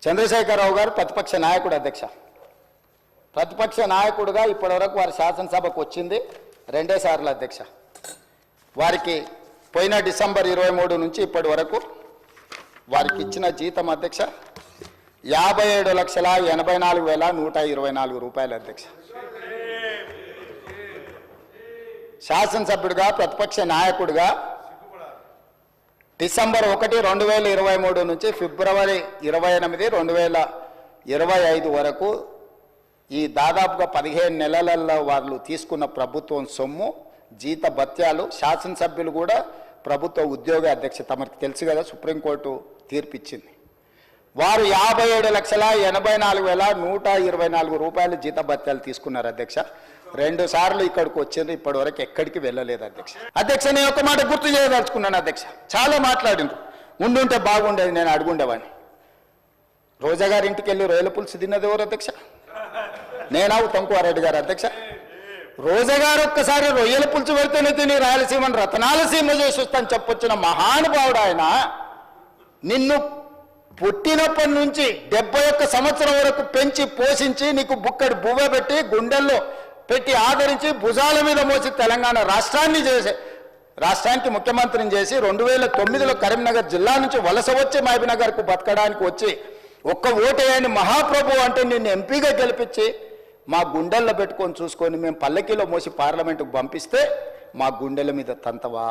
చంద్రశేఖరరావు గారు ప్రతిపక్ష నాయకుడు అధ్యక్ష. ప్రతిపక్ష నాయకుడుగా ఇప్పటివరకు వారి శాసనసభకు వచ్చింది 2 సార్లు అధ్యక్ష. వారికి పోయిన డిసెంబర్ 23 నుంచి ఇప్పటి వరకు వారికి ఇచ్చిన జీతం అధ్యక్ష 57,84,124 రూపాయలు అధ్యక్ష. శాసనసభ్యుడిగా ప్రతిపక్ష నాయకుడిగా డిసెంబర్ 1, 2023 నుంచి ఫిబ్రవరి 28, 2025 వరకు ఈ దాదాపుగా 15 నెలలలో వాళ్ళు తీసుకున్న ప్రభుత్వం సొమ్ము జీత భత్యాలు, శాసనసభ్యులు కూడా ప్రభుత్వ ఉద్యోగ అధ్యక్ష తమకు తెలుసు కదా, సుప్రీంకోర్టు తీర్పిచ్చింది. వారు 57,84,124 రూపాయలు జీత భత్యాలు తీసుకున్నారు అధ్యక్ష. 2 సార్లు ఇక్కడికి వచ్చింది, ఇప్పటి వరకు ఎక్కడికి వెళ్ళలేదు అధ్యక్ష. అధ్యక్ష, నేను ఒక మాట గుర్తు చేయదలుచుకున్నాను అధ్యక్ష. చాలా మాట్లాడింది, ఉండుంటే బాగుండేది, నేను అడుగుండేవాడిని. రోజా గారి ఇంటికి వెళ్ళి రొయ్యల పులుసు తిన్నది ఎవరు అధ్యక్ష? నేనా ఉత్తమ్ కుమార్ రెడ్డి గారు అధ్యక్ష? రోజా గారు ఒక్కసారి రొయ్యల పులుసు పెడితేనే తిని రాయలసీమను రతనాలసీమ చేసి వస్తాను చెప్పొచ్చిన మహానుభావుడు ఆయన. నిన్ను పుట్టినప్పటి నుంచి 71 సంవత్సరం వరకు పెంచి పోషించి నీకు బుక్కడి బువ్వ పెట్టి గుండెల్లో పెట్టి ఆదరించి భుజాల మీద మోసి తెలంగాణ రాష్ట్రానికి ముఖ్యమంత్రిని చేసి 2009లో కరీంనగర్ జిల్లా నుంచి వలస వచ్చి మహబూబ్నగర్కు బతకడానికి వచ్చి ఒక్క ఓటేయని మహాప్రభు అంటే నిన్ను ఎంపీగా గెలిపించి మా గుండెల్లో పెట్టుకొని చూసుకొని మేము పల్లకీలో మోసి పార్లమెంటుకు పంపిస్తే మా గుండెల మీద తంతవా?